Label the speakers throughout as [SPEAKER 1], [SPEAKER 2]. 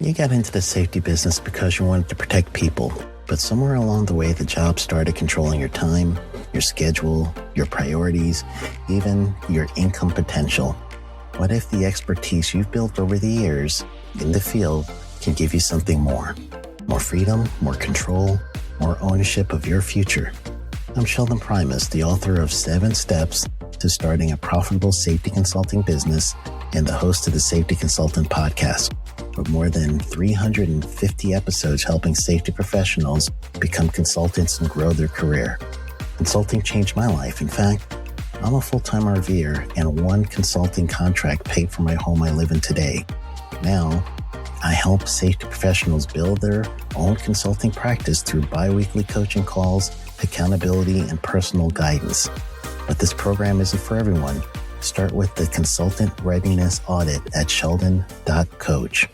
[SPEAKER 1] You got into the safety business because you wanted to protect people, but somewhere along the way, the job started controlling your time, your schedule, your priorities, even your income potential. What if the expertise you've built over the years in the field can give you something more? More freedom, more control, more ownership of your future. I'm Sheldon Primus, the author of 7 Steps to Starting a Profitable Safety Consulting Business and the host of the Safety Consultant Podcast, with more than 350 episodes helping safety professionals become consultants and grow their career. Consulting changed my life. In fact, I'm a full-time RVer, and one consulting contract paid for my home I live in today. Now, I help safety professionals build their own consulting practice through bi-weekly coaching calls, accountability, and personal guidance. But this program isn't for everyone. Start with the Consultant Readiness Audit at sheldon.coach.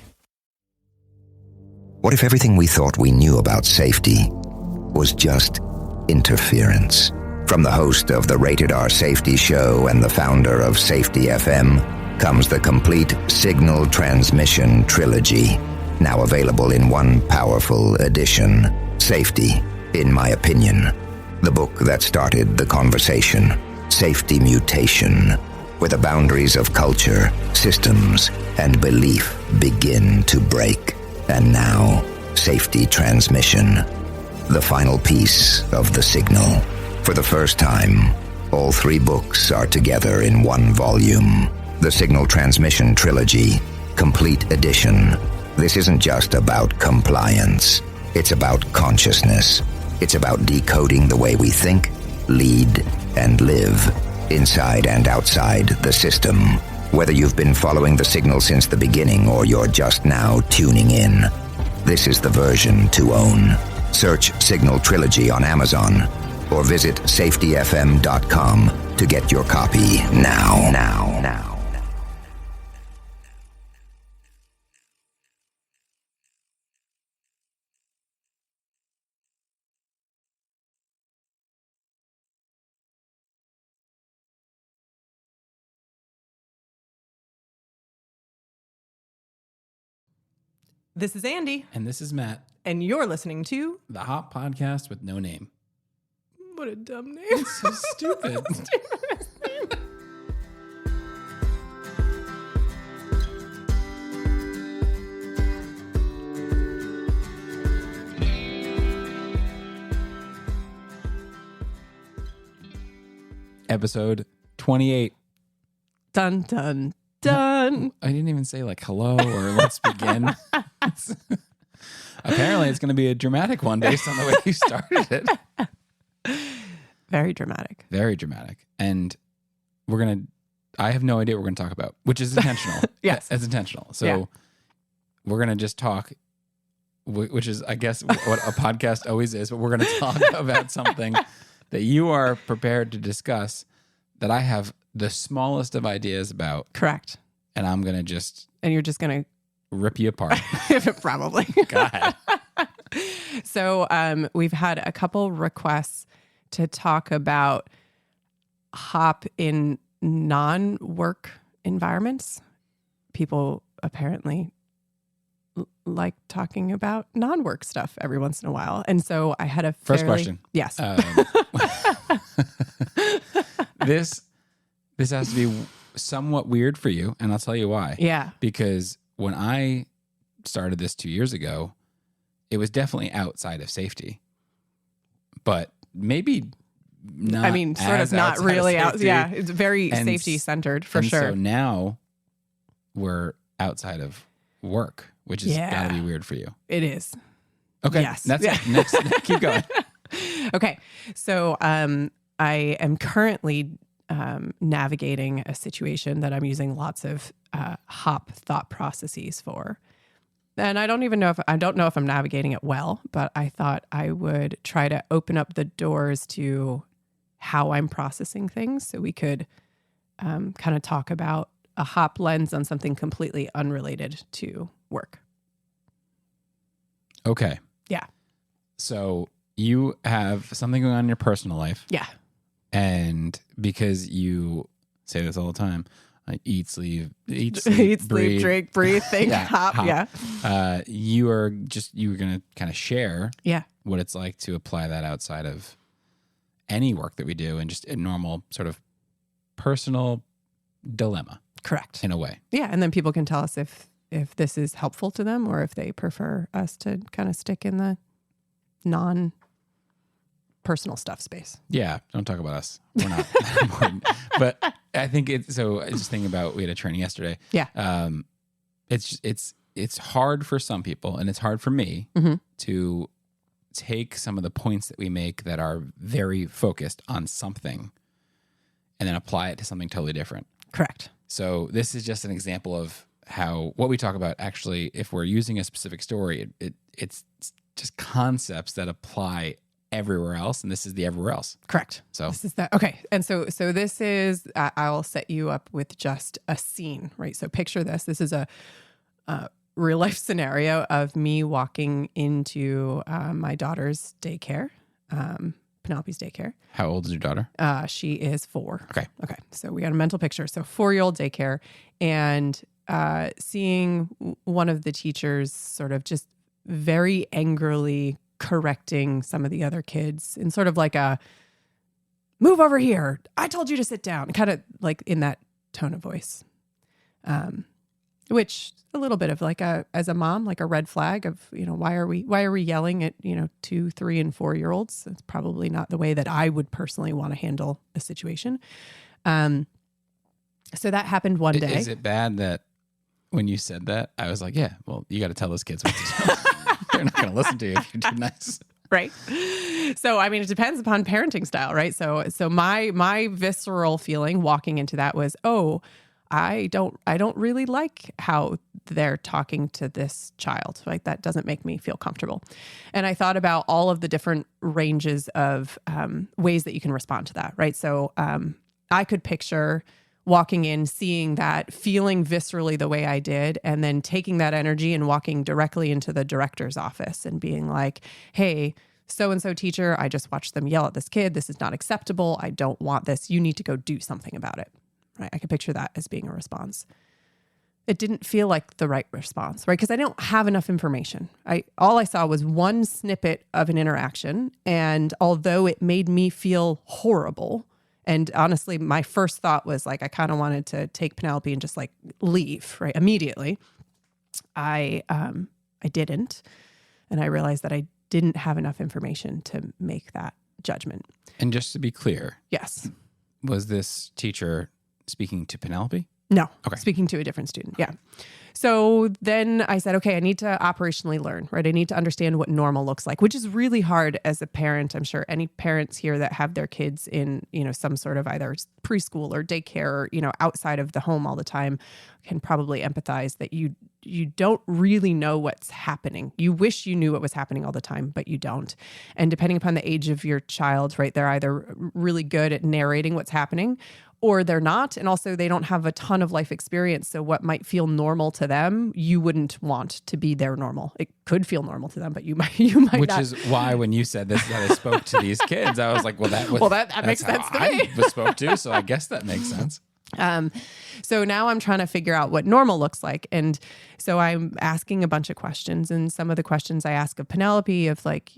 [SPEAKER 2] What if everything we thought we knew about safety was just interference? From the host of the Rated R Safety Show and the founder of Safety FM comes the complete Signal Transmission Trilogy, now available in one powerful edition. Safety, in my opinion, the book that started the conversation. Safety Mutation, where the boundaries of culture, systems, and belief begin to break. And now, Safety Transmission, the final piece of the signal. For the first time, all 3 books are together in one volume. The Signal Transmission Trilogy, Complete Edition. This isn't just about compliance. It's about consciousness. It's about decoding the way we think, lead, and live, inside and outside the system. Whether you've been following the signal since the beginning or you're just now tuning in, this is the version to own. Search Signal Trilogy on Amazon or visit safetyfm.com to get your copy now.
[SPEAKER 3] This is Andy.
[SPEAKER 4] And this is Matt.
[SPEAKER 3] And you're listening to
[SPEAKER 4] The Hop Podcast with no name.
[SPEAKER 3] What a dumb name.
[SPEAKER 4] It's so stupid. Episode 28.
[SPEAKER 3] Dun, dun, dun.
[SPEAKER 4] I didn't even say like hello or let's begin. Apparently it's going to be a dramatic one based on the way you started it.
[SPEAKER 3] Very dramatic.
[SPEAKER 4] Very dramatic. And I have no idea what we're going to talk about, which is intentional.
[SPEAKER 3] Yes.
[SPEAKER 4] It's intentional. So we're going to just talk, which is, I guess, what a podcast always is, but we're going to talk about something that you are prepared to discuss that I have the smallest of ideas about.
[SPEAKER 3] Correct.
[SPEAKER 4] And I'm going to just...
[SPEAKER 3] And you're just going to...
[SPEAKER 4] Rip you apart.
[SPEAKER 3] Probably.
[SPEAKER 4] God.
[SPEAKER 3] So we've had a couple requests to talk about hop in non-work environments. People apparently like talking about non-work stuff every once in a while. And so I had a
[SPEAKER 4] First question.
[SPEAKER 3] Yes.
[SPEAKER 4] This has to be somewhat weird for you, and I'll tell you why.
[SPEAKER 3] Yeah.
[SPEAKER 4] Because when I started this 2 years ago, it was definitely outside of safety, but maybe not.
[SPEAKER 3] I mean, sort of not really out. Yeah, it's very safety centered for sure.
[SPEAKER 4] So now we're outside of work, which has got to be weird for you.
[SPEAKER 3] It is.
[SPEAKER 4] Okay.
[SPEAKER 3] Yes.
[SPEAKER 4] That's it. Next, keep going.
[SPEAKER 3] Okay. So I am currently navigating a situation that I'm using lots of hop thought processes for. And I don't know if I'm navigating it well, but I thought I would try to open up the doors to how I'm processing things so we could kind of talk about a hop lens on something completely unrelated to work.
[SPEAKER 4] Okay.
[SPEAKER 3] Yeah.
[SPEAKER 4] So you have something going on in your personal life.
[SPEAKER 3] Yeah.
[SPEAKER 4] And because you say this all the time, like eat, sleep,
[SPEAKER 3] sleep, drink, breathe, think, hop. Yeah.
[SPEAKER 4] You were going to kind of share
[SPEAKER 3] Yeah.
[SPEAKER 4] what it's like to apply that outside of any work that we do and just a normal sort of personal dilemma.
[SPEAKER 3] Correct.
[SPEAKER 4] In a way.
[SPEAKER 3] Yeah. And then people can tell us if this is helpful to them or if they prefer us to kind of stick in the non-personal stuff space.
[SPEAKER 4] Yeah. Don't talk about us. We're not that important. But I think so I was just thinking about, we had a training yesterday.
[SPEAKER 3] Yeah.
[SPEAKER 4] It's hard for some people and it's hard for me to take some of the points that we make that are very focused on something and then apply it to something totally different.
[SPEAKER 3] Correct.
[SPEAKER 4] So this is just an example of how what we talk about actually, if we're using a specific story, it's just concepts that apply everywhere else, and this is the everywhere else.
[SPEAKER 3] Correct.
[SPEAKER 4] So
[SPEAKER 3] this is that. Okay. And so this is, I'll set you up with just a scene, right? So picture this. This is a real life scenario of me walking into my daughter's daycare, Penelope's daycare.
[SPEAKER 4] How old is your daughter?
[SPEAKER 3] She is 4.
[SPEAKER 4] Okay.
[SPEAKER 3] So we got a mental picture. So 4-year-old daycare, and seeing one of the teachers sort of just very angrily correcting some of the other kids in sort of like a move over here. I told you to sit down, kind of like in that tone of voice. Which a little bit of like as a mom, like a red flag of, why are we yelling at, 2, 3, and 4-year-olds? It's probably not the way that I would personally want to handle a situation. So that happened one day.
[SPEAKER 4] Is it bad that when you said that, I was like, yeah, well, you got to tell those kids what to do. They're not going to listen to you if you're too nice.
[SPEAKER 3] Right. So, I mean, it depends upon parenting style, right? So my visceral feeling walking into that was, I don't really like how they're talking to this child. Like, that doesn't make me feel comfortable. And I thought about all of the different ranges of ways that you can respond to that, right? So I could picture walking in, seeing that, feeling viscerally the way I did, and then taking that energy and walking directly into the director's office and being like, hey, so-and-so teacher, I just watched them yell at this kid. This is not acceptable. I don't want this. You need to go do something about it. Right? I could picture that as being a response. It didn't feel like the right response, right? Because I don't have enough information. All I saw was one snippet of an interaction. And although it made me feel horrible, and honestly, my first thought was like, I kind of wanted to take Penelope and just like leave, right? Immediately. I didn't. And I realized that I didn't have enough information to make that judgment.
[SPEAKER 4] And just to be clear.
[SPEAKER 3] Yes.
[SPEAKER 4] Was this teacher speaking to Penelope?
[SPEAKER 3] No.
[SPEAKER 4] Okay.
[SPEAKER 3] Speaking to a different student. Yeah. So then I said, okay, I need to operationally learn, right? I need to understand what normal looks like, which is really hard as a parent. I'm sure any parents here that have their kids in, some sort of either preschool or daycare, or, outside of the home all the time can probably empathize that you don't really know what's happening. You wish you knew what was happening all the time, but you don't. And depending upon the age of your child, right, they're either really good at narrating what's happening or they're not. And also they don't have a ton of life experience. So what might feel normal to them, you wouldn't want to be their normal. It could feel normal to them, but you might
[SPEAKER 4] Which
[SPEAKER 3] not.
[SPEAKER 4] is why when you said this, that I spoke to these kids, I was like, well, that
[SPEAKER 3] makes sense to
[SPEAKER 4] me.
[SPEAKER 3] me.
[SPEAKER 4] I was spoke to, so I guess that makes sense.
[SPEAKER 3] So now I'm trying to figure out what normal looks like. And so I'm asking a bunch of questions, and some of the questions I ask of Penelope of like,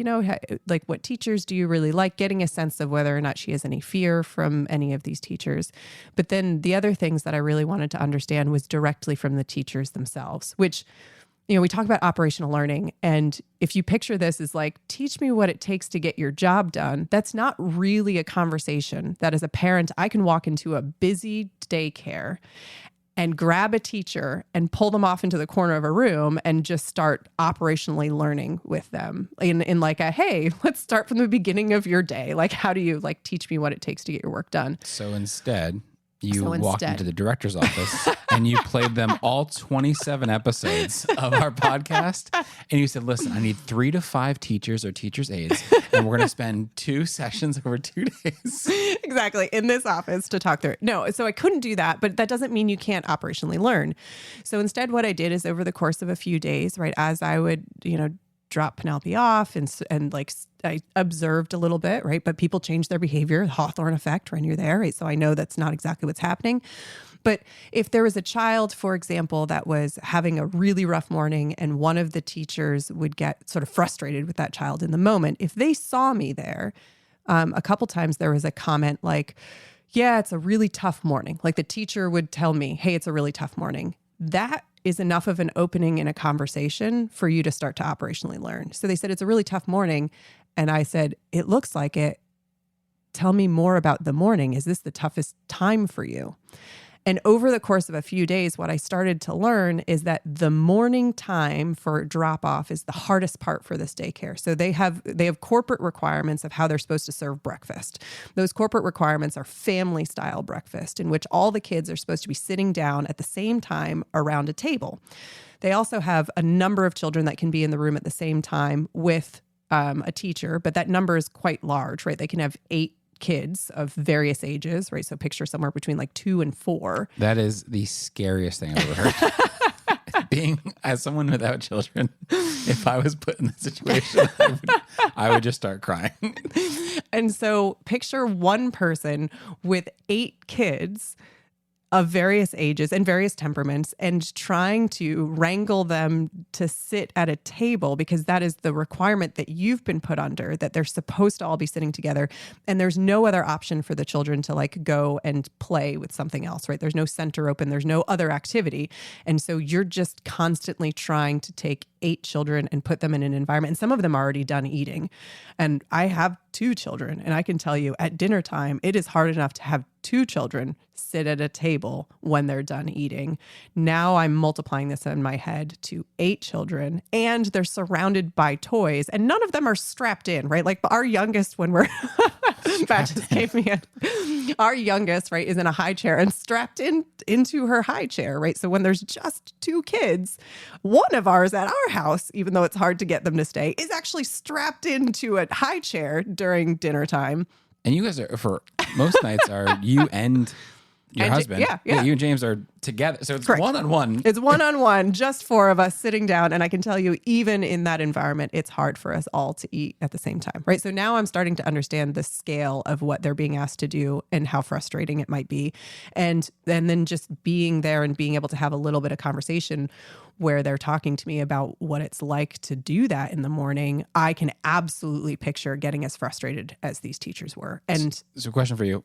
[SPEAKER 3] like what teachers do you really like, getting a sense of whether or not she has any fear from any of these teachers. But then the other things that I really wanted to understand was directly from the teachers themselves, which, we talk about operational learning. And if you picture this as like, teach me what it takes to get your job done, that's not really a conversation that as a parent, I can walk into a busy daycare and grab a teacher and pull them off into the corner of a room and just start operationally learning with them in like hey, let's start from the beginning of your day. Like, how do you like teach me what it takes to get your work done?
[SPEAKER 4] So instead, you walked into the director's office and you played them all 27 episodes of our podcast. And you said, listen, I need 3 to 5 teachers or teachers' aides. And we're going to spend 2 sessions over 2 days.
[SPEAKER 3] Exactly. In this office to talk through it. No, so I couldn't do that, but that doesn't mean you can't operationally learn. So instead, what I did is over the course of a few days, right, as I would, drop Penelope off and like I observed a little bit, right? But people change their behavior, Hawthorne effect when you're there, right? So I know that's not exactly what's happening. But if there was a child, for example, that was having a really rough morning and one of the teachers would get sort of frustrated with that child in the moment, if they saw me there, a couple times there was a comment like, yeah, it's a really tough morning. Like the teacher would tell me, hey, it's a really tough morning. That is enough of an opening in a conversation for you to start to operationally learn. So they said, it's a really tough morning. And I said, it looks like it. Tell me more about the morning. Is this the toughest time for you? And over the course of a few days, what I started to learn is that the morning time for drop off is the hardest part for this daycare. So they have corporate requirements of how they're supposed to serve breakfast. Those corporate requirements are family style breakfast in which all the kids are supposed to be sitting down at the same time around a table. They also have a number of children that can be in the room at the same time with a teacher, but that number is quite large, right? They can have 8 kids of various ages, right? So picture somewhere between like 2 and 4.
[SPEAKER 4] That is the scariest thing I've ever heard. Being as someone without children, if I was put in that situation, I would just start crying.
[SPEAKER 3] And so picture one person with 8 kids of various ages and various temperaments and trying to wrangle them to sit at a table because that is the requirement that you've been put under, that they're supposed to all be sitting together. And there's no other option for the children to like go and play with something else, right? There's no center open. There's no other activity. And so you're just constantly trying to take 8 children and put them in an environment. And some of them are already done eating. And I have 2 children. And I can tell you at dinner time, it is hard enough to have 2 children sit at a table when they're done eating. Now I'm multiplying this in my head to 8 children and they're surrounded by toys and none of them are strapped in, right? Like our youngest when we're, Matt just gave me our youngest, right, is in a high chair and strapped into her high chair, right? So when there's just 2 kids, one of ours at our house, even though it's hard to get them to stay, is actually strapped into a high chair during dinner time.
[SPEAKER 4] And you guys are, for most nights, are you and your husband.
[SPEAKER 3] Yeah.
[SPEAKER 4] You and James are together. So it's one-on-one.
[SPEAKER 3] It's one-on-one, just 4 of us sitting down. And I can tell you, even in that environment, it's hard for us all to eat at the same time, right? So now I'm starting to understand the scale of what they're being asked to do and how frustrating it might be. And then just being there and being able to have a little bit of conversation where they're talking to me about what it's like to do that in the morning, I can absolutely picture getting as frustrated as these teachers were. And
[SPEAKER 4] so question for you.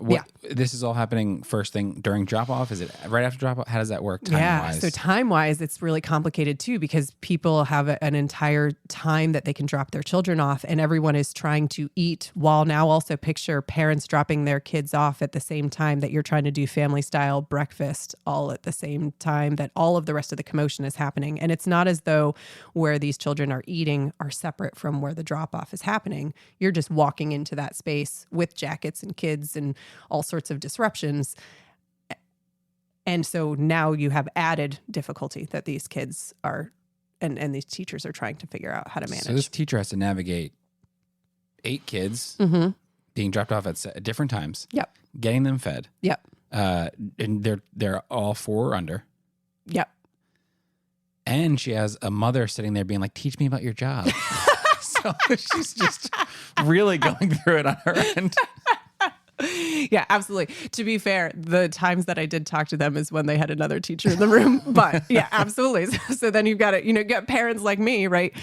[SPEAKER 4] This is all happening first thing during drop-off? Is it right after drop-off? How does that work time-wise?
[SPEAKER 3] Yeah, so time-wise, it's really complicated too because people have an entire time that they can drop their children off and everyone is trying to eat while now also picture parents dropping their kids off at the same time that you're trying to do family-style breakfast all at the same time that all of the rest of the commotion is happening. And it's not as though where these children are eating are separate from where the drop-off is happening. You're just walking into that space with jackets and kids and all sorts of disruptions. And so now you have added difficulty that these kids are, and these teachers are trying to figure out how to manage.
[SPEAKER 4] So this teacher has to navigate 8 kids being dropped off at different times.
[SPEAKER 3] Yep.
[SPEAKER 4] Getting them fed.
[SPEAKER 3] Yep.
[SPEAKER 4] And they're all 4 or under.
[SPEAKER 3] Yep.
[SPEAKER 4] And she has a mother sitting there being like, teach me about your job. So she's just really going through it on her end.
[SPEAKER 3] Yeah, absolutely. To be fair, the times that I did talk to them is when they had another teacher in the room. But yeah, absolutely. So then you've got to, get parents like me, right?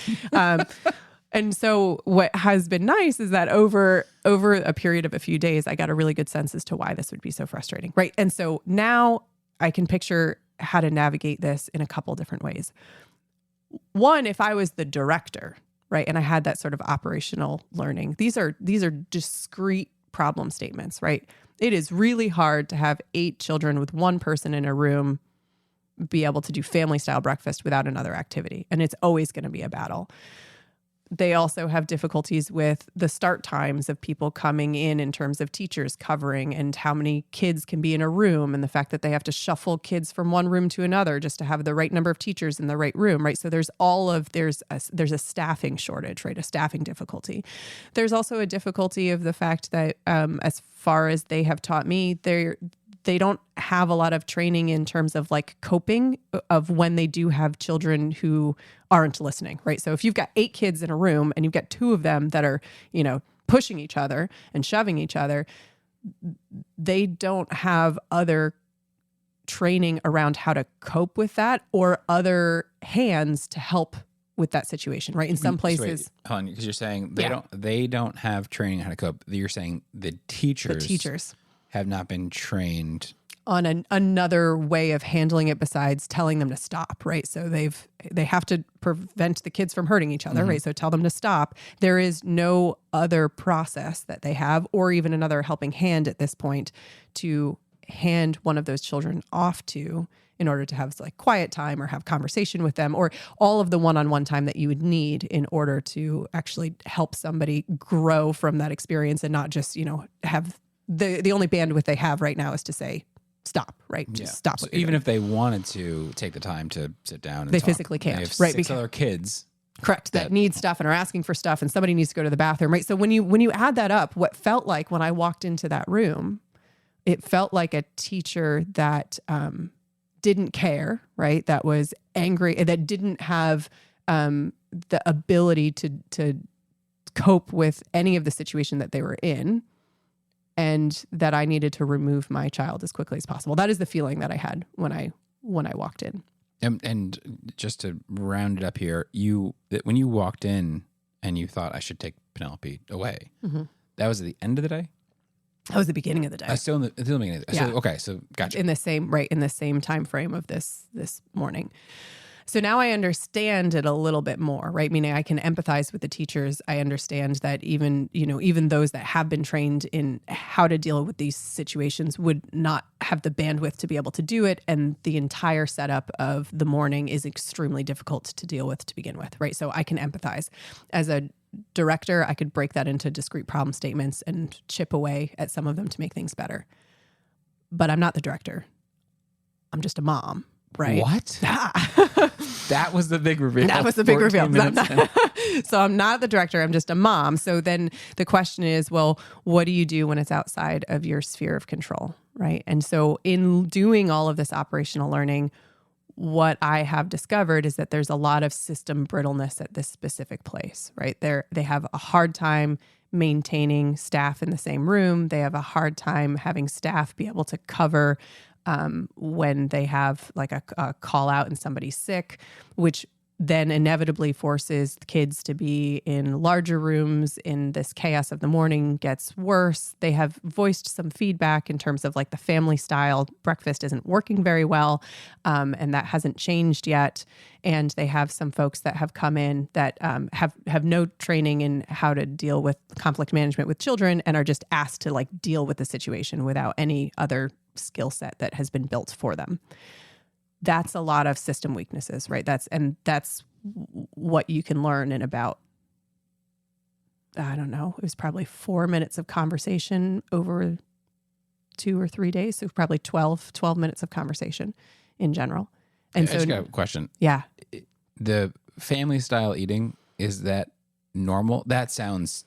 [SPEAKER 3] And so what has been nice is that over a period of a few days, I got a really good sense as to why this would be so frustrating, right? And so now I can picture how to navigate this in a couple different ways. One, if I was the director, right, and I had that sort of operational learning, these are discrete problem statements, right? It is really hard to have 8 children with one person in a room be able to do family style breakfast without another activity. And it's always going to be a battle. They also have difficulties with the start times of people coming in terms of teachers covering and how many kids can be in a room and the fact that they have to shuffle kids from one room to another just to have the right number of teachers in the right room, right? So there's a staffing shortage, right? A staffing difficulty. There's also a difficulty of the fact that as far as they have taught me, they don't have a lot of training in terms of like coping of when they do have children who aren't listening, right? So if you've got 8 kids in a room and you've got 2 of them that are, pushing each other and shoving each other, they don't have other training around how to cope with that or other hands to help with that situation, right? In some places,
[SPEAKER 4] hold on, because you're saying they don't have training on how to cope. You're saying the teachers have not been trained
[SPEAKER 3] on another way of handling it besides telling them to stop, right? So they have to prevent the kids from hurting each other, right? So tell them to stop. There is no other process that they have, or even another helping hand at this point to hand one of those children off to in order to have like quiet time or have conversation with them, or all of the one-on-one time that you would need in order to actually help somebody grow from that experience and not just, have the only bandwidth they have right now is to say, stop, right? Just stop.
[SPEAKER 4] So even if they wanted to take the time to sit down and
[SPEAKER 3] they
[SPEAKER 4] talk,
[SPEAKER 3] physically can't,
[SPEAKER 4] they have
[SPEAKER 3] right?
[SPEAKER 4] Six other kids.
[SPEAKER 3] Correct. That need stuff and are asking for stuff and somebody needs to go to the bathroom, right? So when you add that up, what felt like when I walked into that room, it felt like a teacher that didn't care, right? That was angry, that didn't have the ability to cope with any of the situation that they were in, and that I needed to remove my child as quickly as possible. That is the feeling that I had when I walked in.
[SPEAKER 4] And just to round it up here, when you walked in and you thought I should take Penelope away, that was at the end of the day?
[SPEAKER 3] That was the beginning of the day.
[SPEAKER 4] Still in the beginning of the day.
[SPEAKER 3] Yeah.
[SPEAKER 4] So, okay, so gotcha.
[SPEAKER 3] In the same time frame of this morning. So now I understand it a little bit more, right? Meaning I can empathize with the teachers. I understand that even those that have been trained in how to deal with these situations would not have the bandwidth to be able to do it. And the entire setup of the morning is extremely difficult to deal with to begin with, right? So I can empathize. As a director, I could break that into discrete problem statements and chip away at some of them to make things better. But I'm not the director. I'm just a mom. Right.
[SPEAKER 4] What? That was the big reveal.
[SPEAKER 3] That was the big reveal. So I'm not the director. I'm just a mom. So then the question is, well, what do you do when it's outside of your sphere of control? Right. And so in doing all of this operational learning, what I have discovered is that there's a lot of system brittleness at this specific place, right? They have a hard time maintaining staff in the same room. They have a hard time having staff be able to cover when they have like a call out and somebody's sick, which then inevitably forces kids to be in larger rooms. In this chaos of the morning gets worse. They have voiced some feedback in terms of like the family style breakfast isn't working very well. And that hasn't changed yet. And they have some folks that have come in that have no training in how to deal with conflict management with children and are just asked to like deal with the situation without any other skill set that has been built for them. That's a lot of system weaknesses, right? That's what you can learn in about, I don't know, it was probably 4 minutes of conversation over 2 or 3 days. So probably 12 minutes of conversation in general. And
[SPEAKER 4] I just got a question.
[SPEAKER 3] Yeah.
[SPEAKER 4] The family style eating, is that normal? That sounds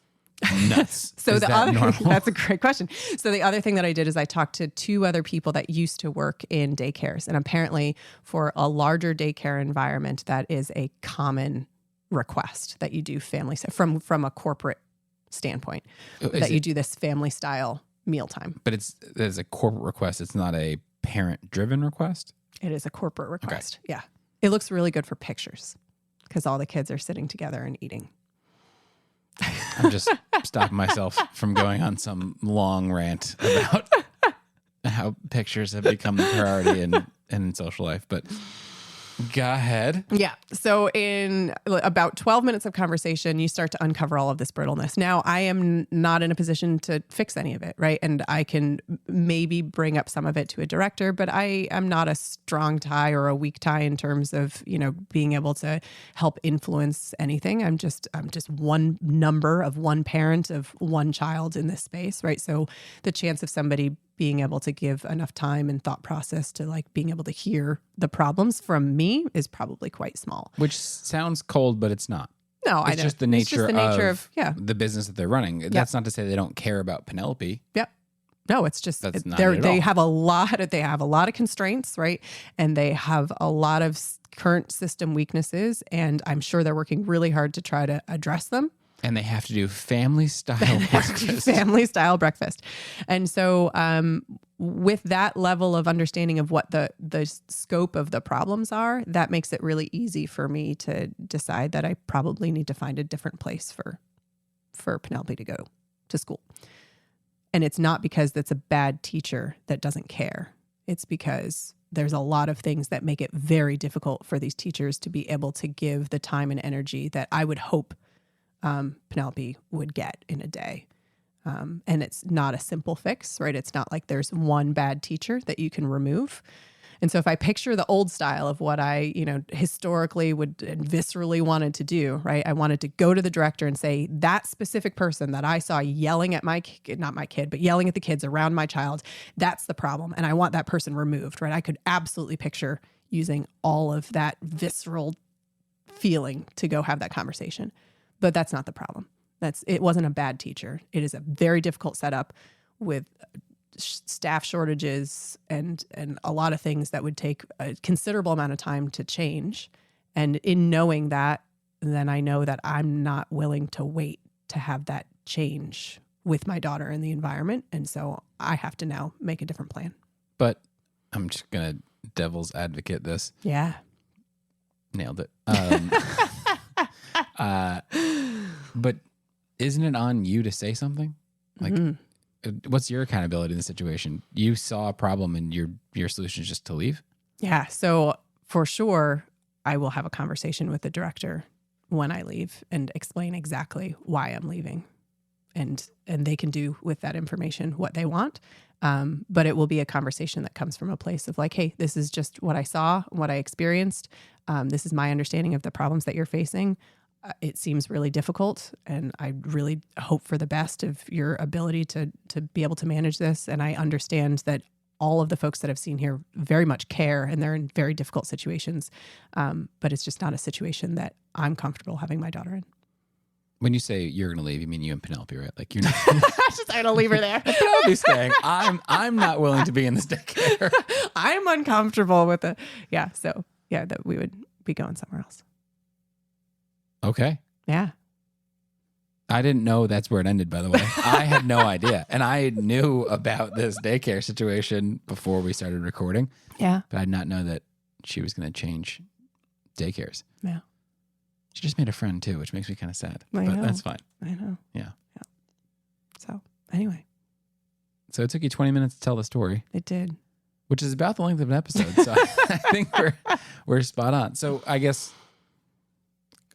[SPEAKER 4] nuts.
[SPEAKER 3] So that's a great question. So the other thing that I did is I talked to 2 other people that used to work in daycares. And apparently for a larger daycare environment, that is a common request that you do family from a corporate standpoint, that you do this family style mealtime.
[SPEAKER 4] But it's a corporate request. It's not a parent driven request.
[SPEAKER 3] It is a corporate request. Okay. Yeah. It looks really good for pictures because all the kids are sitting together and eating.
[SPEAKER 4] I'm just stopping myself from going on some long rant about how pictures have become the priority in social life, but go ahead.
[SPEAKER 3] Yeah. So in about 12 minutes of conversation, you start to uncover all of this brittleness. Now, I am not in a position to fix any of it, right? And I can maybe bring up some of it to a director, but I am not a strong tie or a weak tie in terms of, being able to help influence anything. I'm just one number of one parent of one child in this space, right? So the chance of somebody being able to give enough time and thought process to like being able to hear the problems from me is probably quite small.
[SPEAKER 4] Which sounds cold, but it's not.
[SPEAKER 3] No,
[SPEAKER 4] it's just the nature of
[SPEAKER 3] yeah.
[SPEAKER 4] the business that they're running. Yep. That's not to say they don't care about Penelope.
[SPEAKER 3] Yep. No, it's just
[SPEAKER 4] they
[SPEAKER 3] have a lot of constraints, right? And they have a lot of current system weaknesses, and I'm sure they're working really hard to try to address them.
[SPEAKER 4] And they have to do family style breakfast.
[SPEAKER 3] Family style breakfast. And so with that level of understanding of what the scope of the problems are, that makes it really easy for me to decide that I probably need to find a different place for Penelope to go to school. And it's not because that's a bad teacher that doesn't care. It's because there's a lot of things that make it very difficult for these teachers to be able to give the time and energy that I would hope Penelope would get in a day. And it's not a simple fix, right? It's not like there's one bad teacher that you can remove. And so if I picture the old style of what I, historically would and viscerally wanted to do, right? I wanted to go to the director and say, that specific person that I saw yelling at not my kid, but yelling at the kids around my child, that's the problem. And I want that person removed, right? I could absolutely picture using all of that visceral feeling to go have that conversation. But that's not the problem. It wasn't a bad teacher. It is a very difficult setup with staff shortages and a lot of things that would take a considerable amount of time to change. And in knowing that, then I know that I'm not willing to wait to have that change with my daughter in the environment. And so I have to now make a different plan.
[SPEAKER 4] But I'm just going to devil's advocate this.
[SPEAKER 3] Yeah.
[SPEAKER 4] Nailed it. But isn't it on you to say something? Like, what's your accountability in the situation? You saw a problem and your solution is just to leave?
[SPEAKER 3] Yeah. So for sure, I will have a conversation with the director when I leave and explain exactly why I'm leaving. And they can do with that information what they want. But it will be a conversation that comes from a place of like, hey, this is just what I saw, what I experienced. This is my understanding of the problems that you're facing. It seems really difficult, and I really hope for the best of your ability to be able to manage this. And I understand that all of the folks that I've seen here very much care, and they're in very difficult situations. But it's just not a situation that I'm comfortable having my daughter in.
[SPEAKER 4] When you say you're going to leave, you mean you and Penelope, right? Like you're not.
[SPEAKER 3] I'm going to leave her there.
[SPEAKER 4] Penelope's staying. I'm not willing to be in this daycare.
[SPEAKER 3] I'm uncomfortable with it. Yeah. So yeah, that we would be going somewhere else.
[SPEAKER 4] Okay.
[SPEAKER 3] Yeah.
[SPEAKER 4] I didn't know that's where it ended, by the way. I had no idea. And I knew about this daycare situation before we started recording.
[SPEAKER 3] Yeah.
[SPEAKER 4] But I did not know that she was going to change daycares.
[SPEAKER 3] Yeah.
[SPEAKER 4] She just made a friend too, which makes me kind of sad.
[SPEAKER 3] I
[SPEAKER 4] but
[SPEAKER 3] know.
[SPEAKER 4] that's fine.
[SPEAKER 3] I know.
[SPEAKER 4] Yeah.
[SPEAKER 3] So anyway.
[SPEAKER 4] So it took you 20 minutes to tell the story.
[SPEAKER 3] It did.
[SPEAKER 4] Which is about the length of an episode. So I think we're spot on. So I guess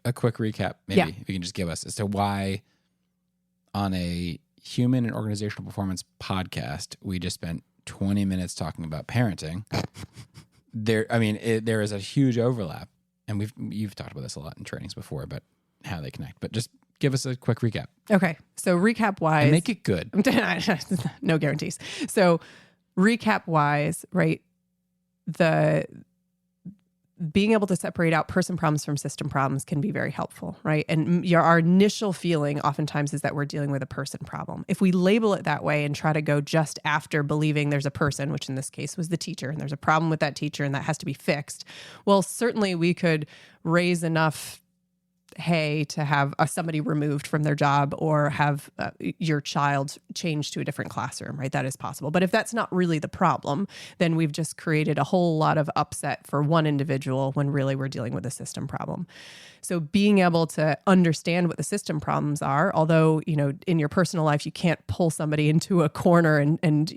[SPEAKER 4] a quick recap, maybe, if you can just give us as to why on a human and organizational performance podcast, we just spent 20 minutes talking about parenting. There is a huge overlap, and you've talked about this a lot in trainings before, but how they connect. But just give us a quick recap.
[SPEAKER 3] Okay. So recap wise,
[SPEAKER 4] and make it good.
[SPEAKER 3] No guarantees. So recap wise, right? Being able to separate out person problems from system problems can be very helpful, right? And our initial feeling oftentimes is that we're dealing with a person problem. If we label it that way and try to go just after believing there's a person, which in this case was the teacher, and there's a problem with that teacher and that has to be fixed, well, certainly we could raise enough hay to have somebody removed from their job or have your child changed to a different classroom, right? That is possible. But if that's not really the problem, then we've just created a whole lot of upset for one individual when really we're dealing with a system problem. So being able to understand what the system problems are, although, in your personal life, you can't pull somebody into a corner and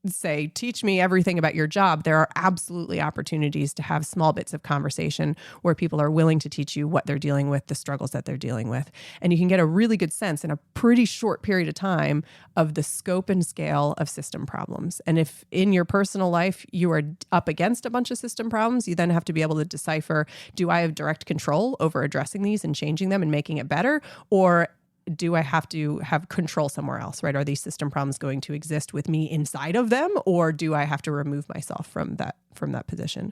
[SPEAKER 3] say, teach me everything about your job. There are absolutely opportunities to have small bits of conversation where people are willing to teach you what they're dealing with, the struggles that they're dealing with. And you can get a really good sense in a pretty short period of time of the scope and scale of system problems. And if in your personal life you are up against a bunch of system problems, you then have to be able to decipher, do I have direct control over addressing these and changing them and making it better? Or do I have to have control somewhere else, right? Are these system problems going to exist with me inside of them, or do I have to remove myself from that position?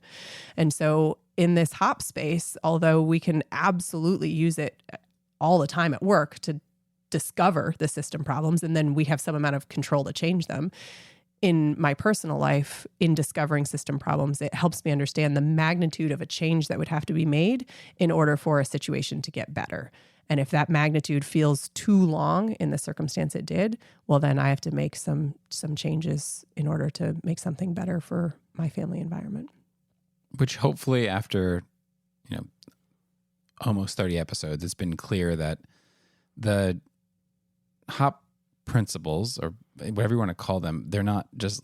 [SPEAKER 3] And so in this HOP space, although we can absolutely use it all the time at work to discover the system problems, and then we have some amount of control to change them, in my personal life, in discovering system problems, it helps me understand the magnitude of a change that would have to be made in order for a situation to get better. And if that magnitude feels too long in the circumstance it did, well, then I have to make some changes in order to make something better for my family environment.
[SPEAKER 4] Which hopefully after, almost 30 episodes, it's been clear that the HOP principles, or whatever you want to call them, they're not just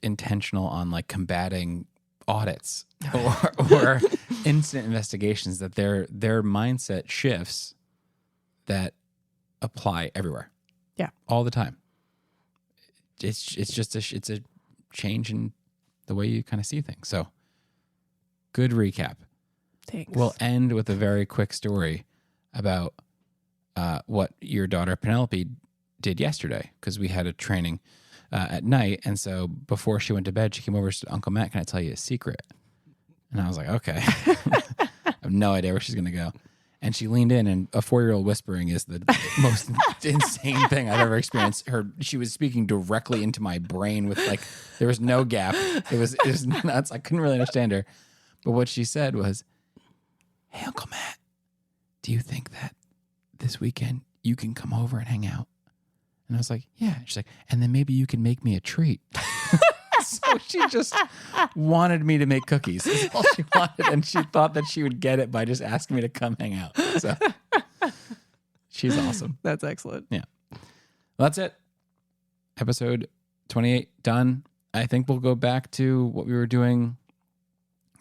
[SPEAKER 4] intentional on like combating audits or incident investigations, that their mindset shifts that apply everywhere.
[SPEAKER 3] Yeah.
[SPEAKER 4] All the time. It's just a change in the way you kind of see things. So good recap.
[SPEAKER 3] Thanks.
[SPEAKER 4] We'll end with a very quick story about what your daughter Penelope did yesterday, because we had a training at night. And so before she went to bed, she came over and said, Uncle Matt, can I tell you a secret? And I was like, okay. I have no idea where she's going to go. And she leaned in, and a 4-year-old whispering is the most insane thing I've ever experienced. She was speaking directly into my brain with like, there was no gap. It was nuts. I couldn't really understand her. But what she said was, hey, Uncle Matt, do you think that this weekend you can come over and hang out? And I was like, yeah. She's like, and then maybe you can make me a treat. So she just wanted me to make cookies. That's all she wanted. And she thought that she would get it by just asking me to come hang out. So she's awesome.
[SPEAKER 3] That's excellent.
[SPEAKER 4] Yeah. Well, that's it. Episode 28 done. I think we'll go back to what we were doing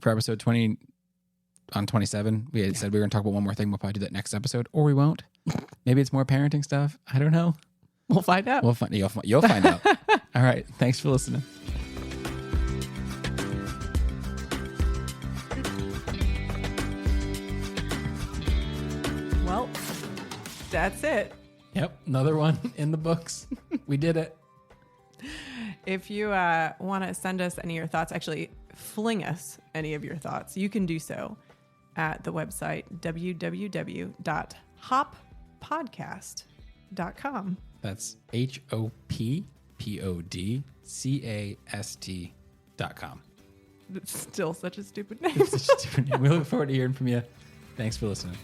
[SPEAKER 4] for episode 20 on 27. We had said we were going to talk about one more thing. We'll probably do that next episode, or we won't. Maybe it's more parenting stuff. I don't know.
[SPEAKER 3] We'll find out.
[SPEAKER 4] You'll find out. All right. Thanks for listening.
[SPEAKER 3] Well, that's it.
[SPEAKER 4] Yep. Another one in the books. We did it.
[SPEAKER 3] If you want to send us any of your thoughts, actually fling us any of your thoughts, you can do so at the website www.hoppodcast.com.
[SPEAKER 4] That's HOPPODCAST.com.
[SPEAKER 3] It's still such a stupid name.
[SPEAKER 4] It's such a stupid name. We look forward to hearing from you. Thanks for listening.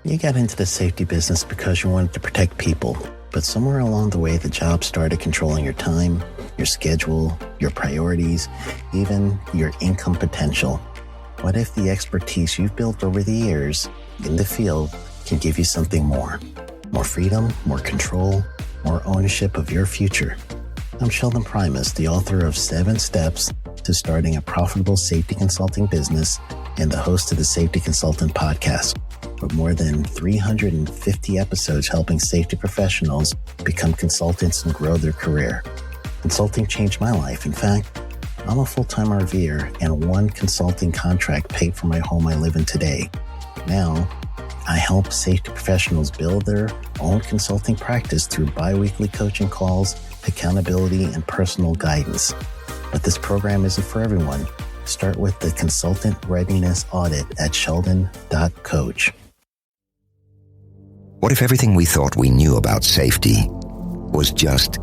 [SPEAKER 1] You got into the safety business because you wanted to protect people, but somewhere along the way, the job started controlling your time, your schedule, your priorities, even your income potential. What if the expertise you've built over the years in the field can give you something more? More freedom, more control, more ownership of your future. I'm Sheldon Primus, the author of 7 Steps to Starting a Profitable Safety Consulting Business and the host of the Safety Consultant Podcast, with more than 350 episodes helping safety professionals become consultants and grow their career. Consulting changed my life. In fact, I'm a full-time RVer, and one consulting contract paid for my home I live in today. Now, I help safety professionals build their own consulting practice through bi-weekly coaching calls, accountability, and personal guidance. But this program isn't for everyone. Start with the Consultant Readiness Audit at sheldon.coach.
[SPEAKER 2] What if everything we thought we knew about safety was just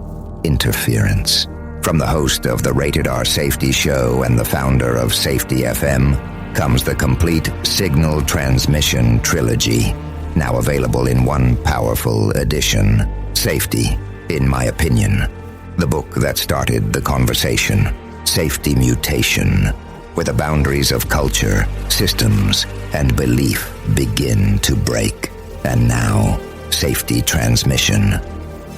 [SPEAKER 2] interference? From the host of the Rated R Safety Show and the founder of Safety FM comes the complete Signal Transmission Trilogy, now available in one powerful edition. Safety, in my opinion, the book that started the conversation. Safety Mutation, where the boundaries of culture, systems, and belief begin to break. And now, Safety Transmission,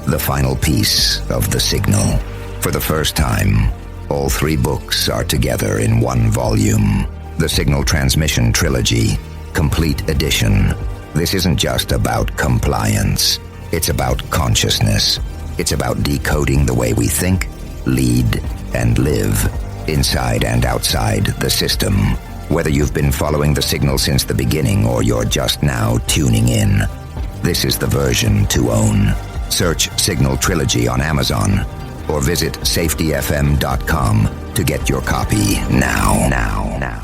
[SPEAKER 2] the final piece of the signal. For the first time, all 3 books are together in one volume. The Signal Transmission Trilogy, Complete Edition. This isn't just about compliance. It's about consciousness. It's about decoding the way we think, lead, and live, inside and outside the system. Whether you've been following the signal since the beginning or you're just now tuning in, this is the version to own. Search Signal Trilogy on Amazon or visit safetyfm.com to get your copy now.